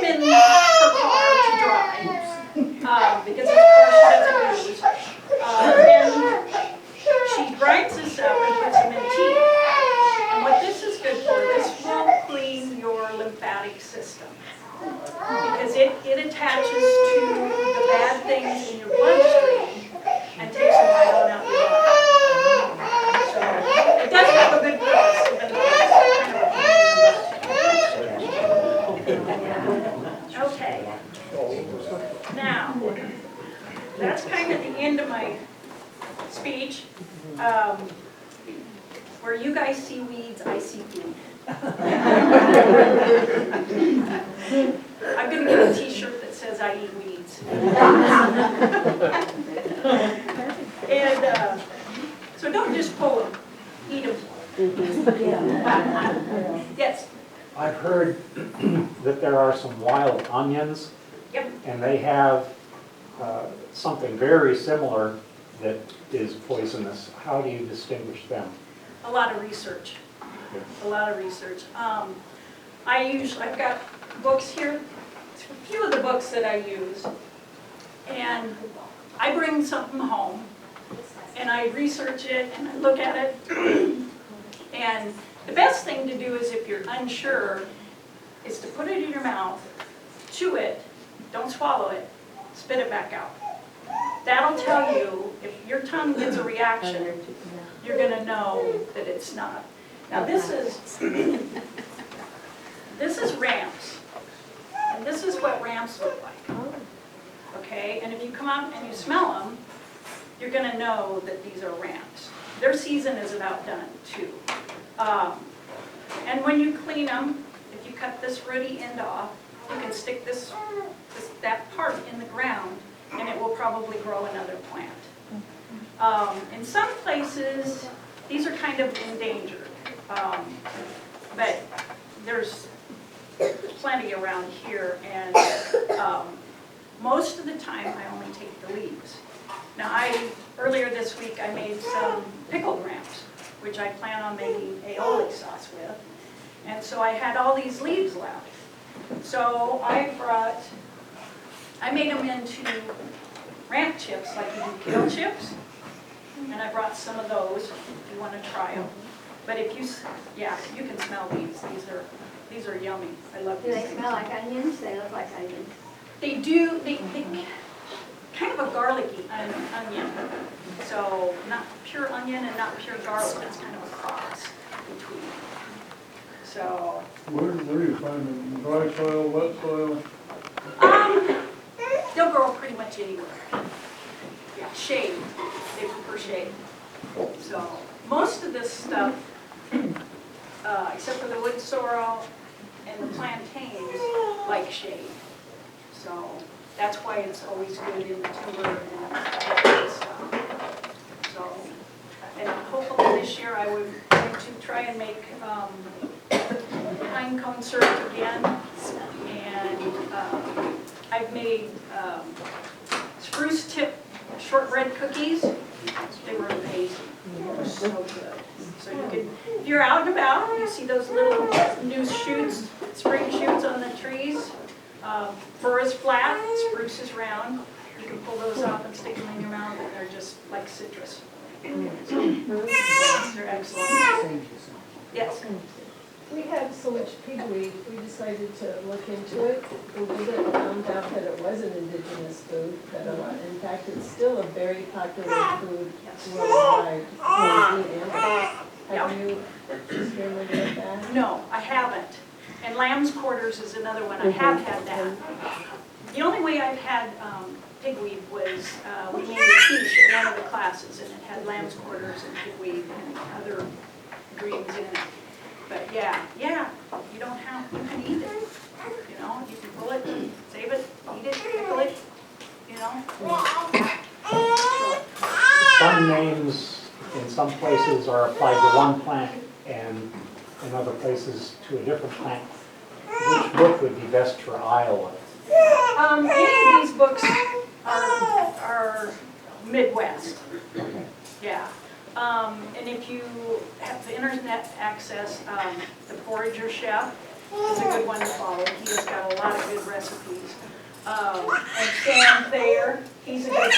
in her car to dry because it's a car she doesn't use. Then she grinds this up and puts them in tea. And what this is good for, this will clean your lymphatic system because it attaches to the bad things in your bloodstream and takes them right on out your body. So it does have a good purpose, even though it's kind of a okay. Now, that's kind of the end of my speech. Where you guys see weeds, I see food. I'm going to get a t-shirt that says I eat weeds. And so don't just pull them, eat them. Yes? I've heard that there are some wild onions. Yep. And they have something very similar that is poisonous. How do you distinguish them? A lot of research. A lot of research. I've got books here, a few of the books that I use, and I bring something home, and I research it, and I look at it, and the best thing to do is, if you're unsure, is to put it in your mouth, chew it, don't swallow it, spit it back out. That'll tell you, if your tongue gets a reaction, you're going to know that it's not. Now this is ramps, and this is what ramps look like. Okay, and if you come out and you smell them, you're going to know that these are ramps. Their season is about done too. And when you clean them, if you cut this rooty end off, you can stick that part in the ground, and it will probably grow another plant. In some places, these are kind of endangered, but there's plenty around here, and most of the time I only take the leaves. Now earlier this week I made some pickled ramps, which I plan on making aioli sauce with, and so I had all these leaves left. So I made them into ramp chips, like you do kale chips, and I brought some of those if you want to try them. But if you can smell these. These are yummy. I love these. Do they smell like onions? They look like onions. They do. They kind of a garlicky onion. So not pure onion and not pure garlic. It's kind of a cross between. So. Where do you find them? In dry soil, wet soil? They'll grow pretty much anywhere. Yeah, shade. They prefer shade. So most of this stuff, except for the wood sorrel and the plantains, like shade. So that's why it's always good in the timber and stuff. So, and hopefully this year I would going to try and make pine cone syrup again, and I've made spruce tip shortbread cookies. They were amazing. They were so good. So you can, if you're out and about, you see those little new shoots, spring shoots on the trees. Fir is flat, spruce is round. You can pull those off and stick them in your mouth, and they're just like citrus. So, they're excellent. Yes. We had so much pigweed, we decided to look into it. Googled it and found out that it was an indigenous food. That in fact, it's still a very popular food worldwide. Have you experienced with that? No, I haven't. And lamb's quarters is another one. I have had that. The only way I've had pigweed was we made a quiche at one of the classes, and it had lamb's quarters and pigweed and other greens in it. But yeah, you don't have, you can eat it. You know, you can pull it, save it, eat it, pickle it, you know. Some names in some places are applied to one plant and in other places to a different plant. Which book would be best for Iowa? Any of these books are Midwest. Yeah. And if you have the internet access, the Forager Chef, is a good one to follow. He has got a lot of good recipes. And Sam Thayer, he's a good one.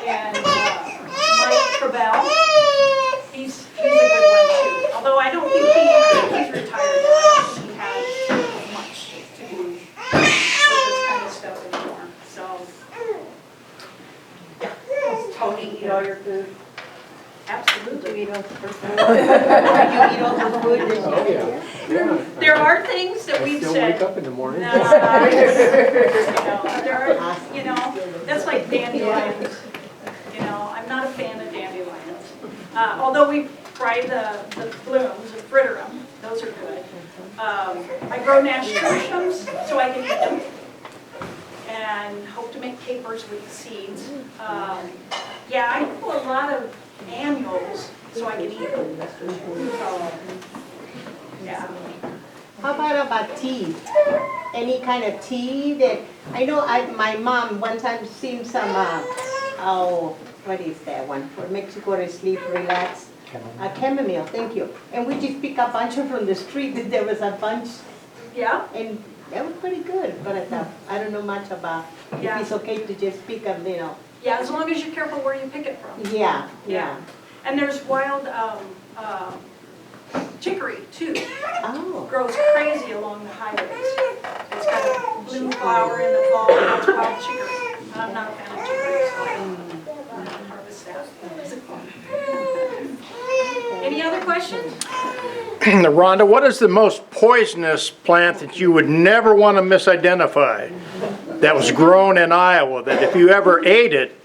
And Mike Trabell, he's a good one too. Although I don't think he's retired now. I don't think he has much to do with this kind of stuff anymore. So, Does Tony eat all your food? absolutely. Do you eat all the food? You eat all the food? Oh, yeah. There are things that we've Still said. wake up in the morning. No, there are, that's like dandelions. I'm not a fan of dandelions. Although we fry the blooms and fritter them, those are good. I grow nasturtiums so I can eat them, and hope to make capers with the seeds. Yeah, I do a lot of annuals so I can eat them. So, yeah. How about tea? Any kind of tea that, I know my mom one time seen some, what is that one? For Mexico to sleep, relax. Chamomile, thank you. And we just pick a bunch from the street, there was a bunch, Yeah? and that was pretty good, but I don't know much about, if Yeah. it's okay to just pick them, Yeah, as long as you're careful where you pick it from. Yeah. And there's wild chicory too. Oh. Grows crazy along the highways. It's got a blue flower in the fall, and that's wild chicory. I'm not a fan of chicory, so I don't harvest that. Any other questions? Rhonda, what is the most poisonous plant that you would never want to misidentify that was grown in Iowa, that if you ever ate it,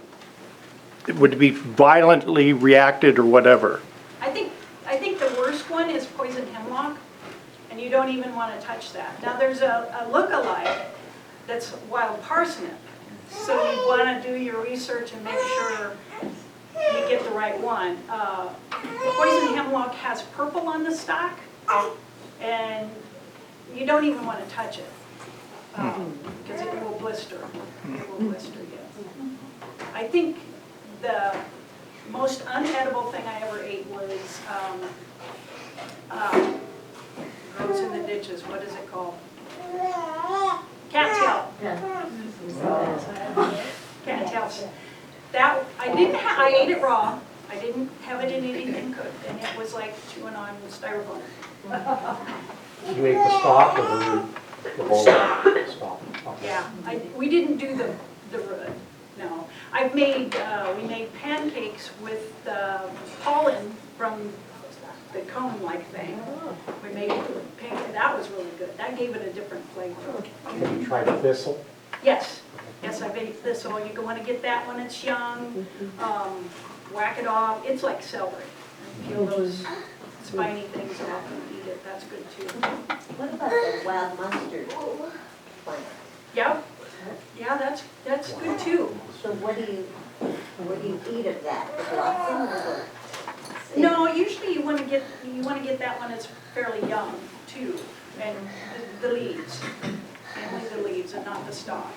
it would be violently reacted or whatever? I think the worst one is poison hemlock, and you don't even want to touch that. Now there's a look-alike that's wild parsnip, so you want to do your research and make sure you get the right one. Poison hemlock has purple on the stalk, and you don't even want to touch it because it will blister. It will blister you. I think the most unedible thing I ever ate was grows in the ditches. What is it called? Cattail. Cattails. That I ate it raw. I didn't have it in anything cooked, and it was like chewing on styrofoam. You ate the stalk or the root? The whole stalk? Okay. Yeah, we didn't do the root. No, we made pancakes with pollen from the cone-like thing. We made pancake. That was really good. That gave it a different flavor. Have you tried thistle? Yes, I made thistle. You want to get that when it's young. Whack it off. It's like celery. And peel those spiny things off and eat it. That's good too. What about the wild mustard plant? Yep. Yeah, that's good too. So what do you eat of that? The blossom or the? No, usually you want to get that one that's fairly young too, and the leaves, only the leaves and not the stalk.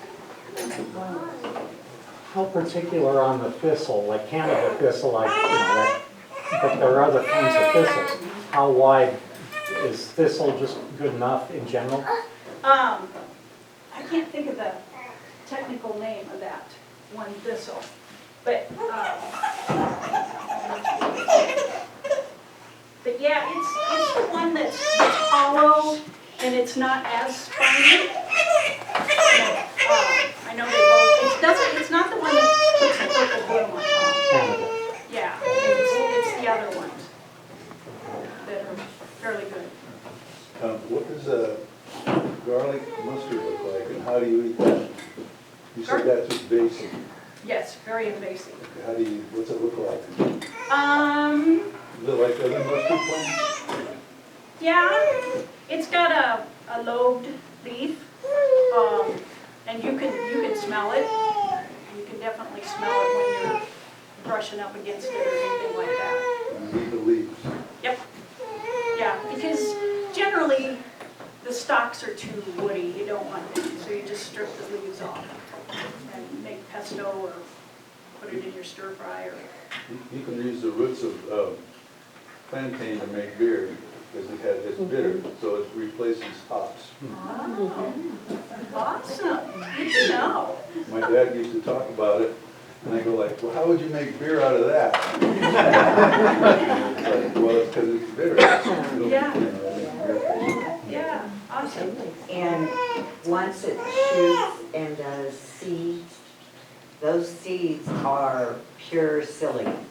How particular on the thistle, like Canada thistle, like, but there are other kinds of thistles. How wide is thistle just good enough in general? I can't think of the technical name of that one thistle, but yeah, it's the one that's hollow and it's not as spiny. I know they both. It's not the one that puts the purple bloom on top. Canada. Yeah, it's the other ones that are fairly good. What does a garlic mustard look like, and how do you eat that? You said that's just basic. Yes, very invasive. What's it look like? Is it like other mustard plants? Yeah, it's got a lobed leaf, and you can smell it. You can definitely smell it when you're brushing up against it or anything like that. You eat the leaves. Yep. Yeah, because generally the stalks are too woody. You don't want them, so you just strip the leaves off and make pesto or put it in your stir fry. Or You can use the roots of plantain to make beer. because it's bitter, so it replaces hops. Oh, awesome, good to know. My dad used to talk about it, and I go like, well, how would you make beer out of that? It's like, well, it's because it's bitter. Yeah. You know, Yeah, awesome. And once it shoots and does seeds, those seeds are pure psyllium.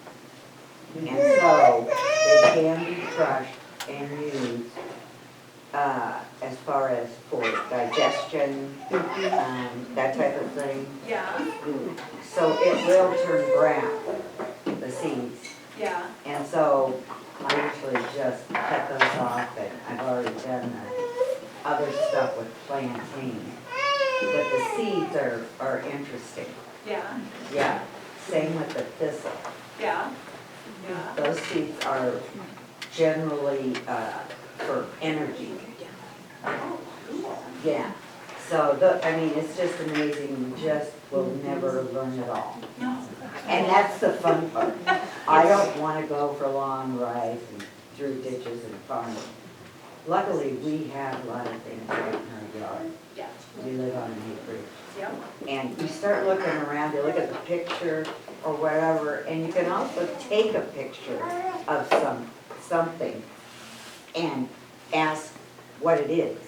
And so they can be crushed and used as far as for digestion, that type of thing. Yeah, So it will turn brown, the seeds. yeah, And so I usually just cut those off, and I've already done the other stuff with plantain. But the seeds are interesting. yeah, Yeah, same with the thistle. yeah, yeah. Those seeds are generally for energy. Oh, cool. Yeah. So, I mean, it's just amazing. You just will never learn it all. No. And that's the fun part. I don't want to go for long rides and through ditches and farming. Luckily, we have a lot of things right in our yard. Yeah, We live on an acreage. yep, And you start looking around, you look at the picture or whatever, and you can also take a picture of something and ask what it is.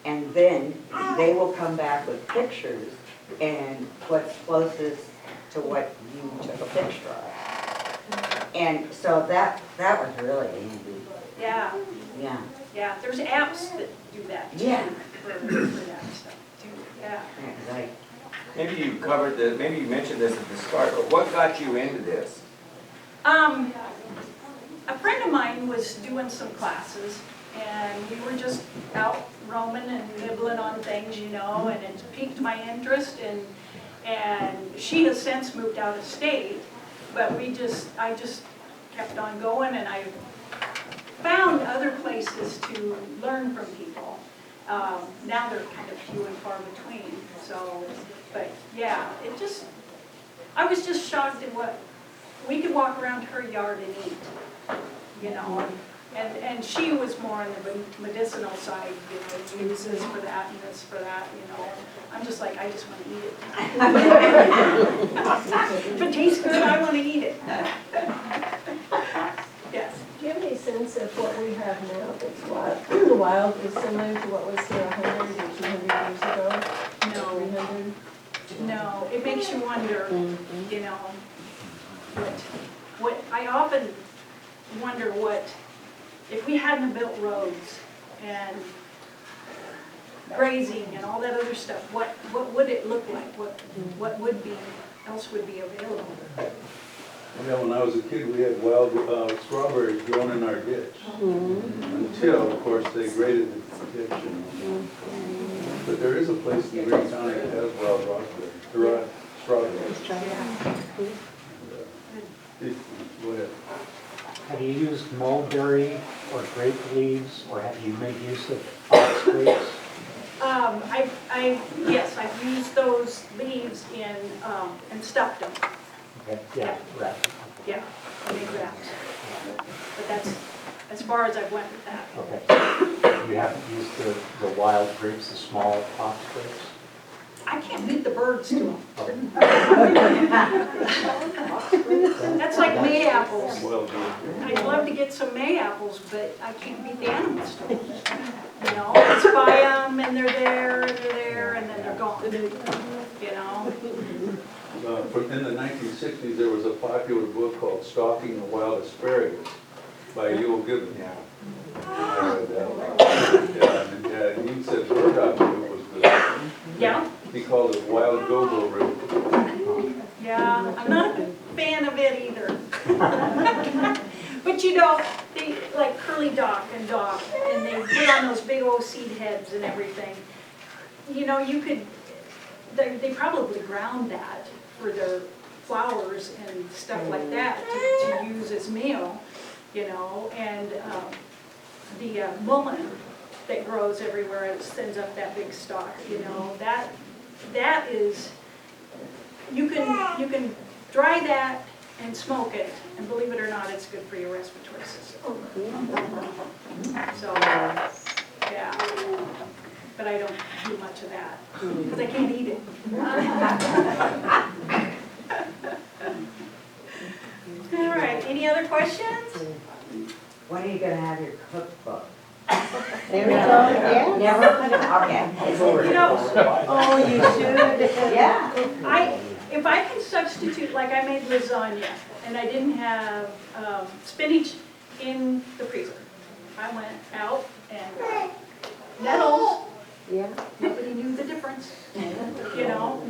And then they will come back with pictures and what's closest to what you took a picture of. And so that was really handy. yeah, Yeah. yeah. There's apps that do that too. Yeah. For that stuff too, yeah. Yeah, 'cause Maybe you covered this, maybe you mentioned this at the start, but what got you into this? A friend of mine was doing some classes, and we were just out roaming and nibbling on things, you know, and it piqued my interest, and she has since moved out of state, but I just kept on going, and I found other places to learn from people. Now they're kind of few and far between, so, but yeah, I was just shocked at what, we could walk around her yard and eat, you know, and she was more on the medicinal side, you know, use this for that and this for that, you know. I'm just like, I just want to eat it. If it tastes good, I want to eat it. Yes. Do you have any sense of what we have now that's wild is similar to what was here 100 or 200 years ago? No. 300? No, it makes you wonder, you know, what, I often wonder what, if we hadn't built roads and grazing and all that other stuff, what would it look like? What would be, else would be available? Yeah, when I was a kid, we had wild strawberries grown in our ditch. Until, of course, they graded the ditch. But there is a place in Green County that has wild strawberries. Go ahead. Have you used mulberry or grape leaves, or have you made use of fox grapes? Yes, I've used those leaves and stuffed them. Okay, yeah, right. Yeah, I made wraps. But that's as far as I've went with that. Okay. You haven't used the wild grapes, the small fox grapes? I can't beat the birds to them. Oh. That's like May apples. Well, I'd love to get some May apples, but I can't beat the animals to them. You know, I spy them and they're there, and then they're gone. You know? in the 1960s, there was a popular book called Stalking the Wild Asparagus by Yule Gibbon. Yeah. I read that. Yeah, and he said burdock root was good. Yeah? He called it wild go-go root. Yeah, I'm not a fan of it either. But you know, they like curly dock, and they put on those big old seed heads and everything. You know, they probably ground that for their flowers and stuff like that to use as meal, you know, and the mullein that grows everywhere, it sends up that big stalk, you know, that is, you can dry that and smoke it. And believe it or not, it's good for your respiratory system. So, yeah. But I don't do much of that because I can't eat it. All right, any other questions? When are you gonna have your cookbook? There we go, yeah. Never? Okay. You know, Oh, you should. Yeah. if I can substitute, like I made lasagna and I didn't have spinach in the freezer. I went out and nettles, Yeah. nobody knew the difference, you know?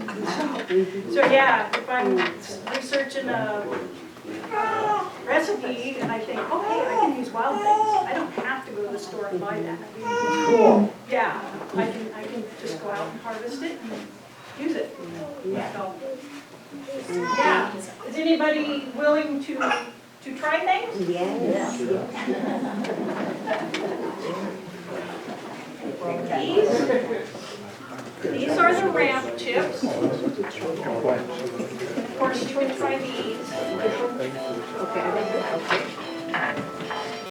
So yeah, if I'm researching a recipe and I think, oh, hey, I can use wild things, I don't have to go to the store and buy that. Cool. Yeah, I can just go out and harvest it and use it. So, yeah, is anybody willing to try things? Yes. These are the ramp chips. Of course, you can try these. Okay.